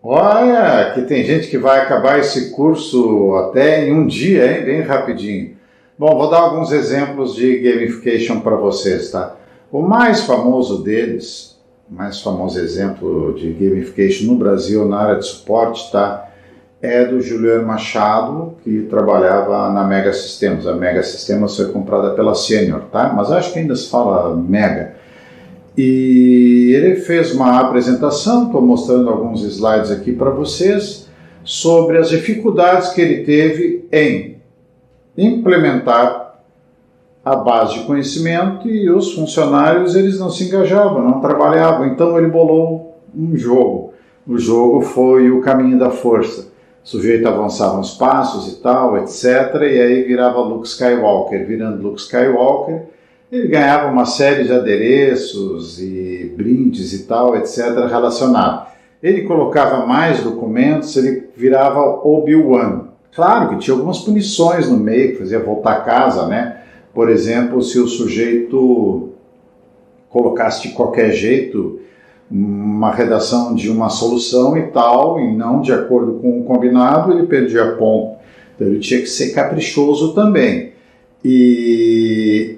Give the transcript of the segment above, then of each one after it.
Olha, que tem gente que vai acabar esse curso até em um dia, hein? Bem rapidinho. Bom, vou dar alguns exemplos de gamification para vocês, tá? O mais famoso deles, o mais famoso exemplo de gamification no Brasil na área de suporte, tá? É do Juliano Machado, que trabalhava na Mega Sistemas. A Mega Sistemas foi comprada pela Senior, tá? Mas acho que ainda se fala Mega. E ele fez uma apresentação, estou mostrando alguns slides aqui para vocês, sobre as dificuldades que ele teve em implementar a base de conhecimento e os funcionários eles não se engajavam, não trabalhavam. Então ele bolou um jogo. O jogo foi o caminho da força. O sujeito avançava uns passos e tal, etc. E aí virava Luke Skywalker. Virando Luke Skywalker, ele ganhava uma série de adereços e brindes e tal, etc. relacionado. Ele colocava mais documentos, ele virava Obi-Wan. Claro que tinha algumas punições no meio, que fazia voltar a casa, né? Por exemplo, se o sujeito colocasse de qualquer jeito uma redação de uma solução e tal, e não de acordo com o combinado, ele perdia ponto. Então ele tinha que ser caprichoso também. E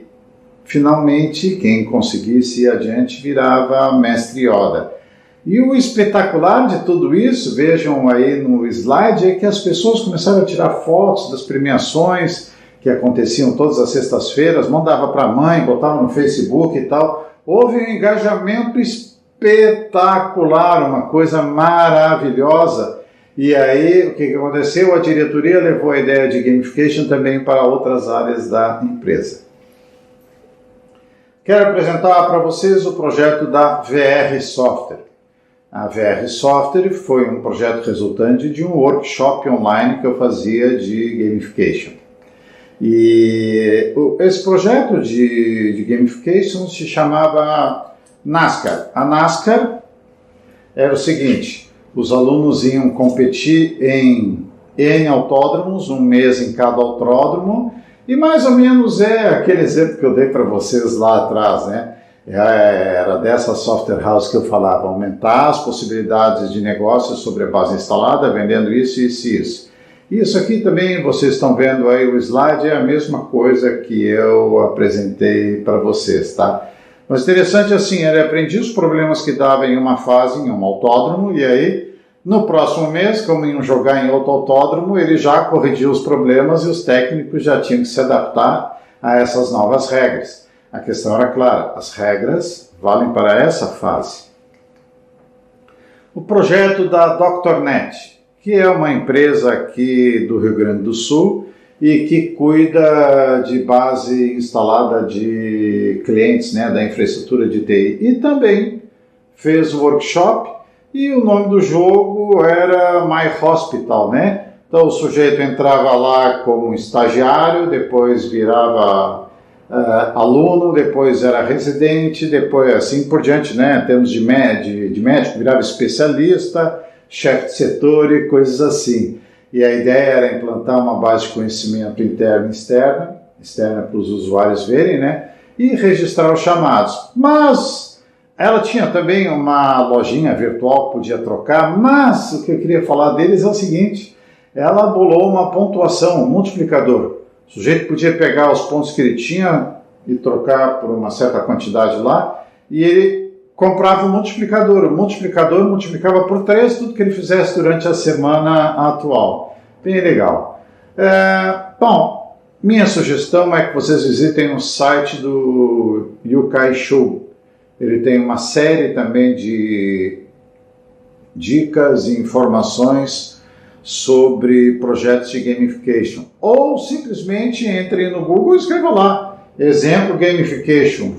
finalmente, quem conseguisse ir adiante virava Mestre Yoda. E o espetacular de tudo isso, vejam aí no slide, é que as pessoas começaram a tirar fotos das premiações que aconteciam todas as sextas-feiras, mandava para a mãe, botava no Facebook e tal. Houve um engajamento espetacular, uma coisa maravilhosa. E aí, o que aconteceu? A diretoria levou a ideia de gamification também para outras áreas da empresa. Quero apresentar para vocês o projeto da VR Software. A VR Software foi um projeto resultante de um workshop online que eu fazia de gamification. E esse projeto de gamification se chamava NASCAR. A NASCAR era o seguinte: os alunos iam competir em autódromos, um mês em cada autódromo, e mais ou menos é aquele exemplo que eu dei para vocês lá atrás, né? Era dessa software house que eu falava, aumentar as possibilidades de negócio sobre a base instalada, vendendo isso, isso e isso. Isso aqui também, vocês estão vendo aí o slide, é a mesma coisa que eu apresentei para vocês, tá? Mas interessante assim, ele aprendia os problemas que dava em uma fase, em um autódromo, e aí, no próximo mês, como iam jogar em outro autódromo, ele já corrigia os problemas e os técnicos já tinham que se adaptar a essas novas regras. A questão era clara, as regras valem para essa fase. O projeto da DrNet, que é uma empresa aqui do Rio Grande do Sul e que cuida de base instalada de clientes, né, da infraestrutura de TI. E também fez o workshop e o nome do jogo era My Hospital, né? Então o sujeito entrava lá como estagiário, depois virava aluno, depois era residente, depois assim por diante, né? Em termos de médico, virava especialista, chefe de setor e coisas assim. E a ideia era implantar uma base de conhecimento interna e externa para os usuários verem, né? E registrar os chamados. Mas ela tinha também uma lojinha virtual que podia trocar, mas o que eu queria falar deles é o seguinte: ela bolou uma pontuação, um multiplicador. O sujeito podia pegar os pontos que ele tinha e trocar por uma certa quantidade lá, e ele comprava um multiplicador. O multiplicador multiplicava por 3 tudo que ele fizesse durante a semana atual. Bem legal. Bom, minha sugestão é que vocês visitem o site do Yukai Show. Ele tem uma série também de dicas e informações sobre projetos de gamification. Ou simplesmente entre no Google e escreva lá, exemplo gamification.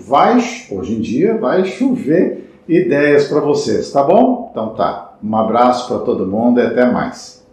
Hoje em dia vai chover ideias para vocês, tá bom? Então tá, um abraço para todo mundo e até mais.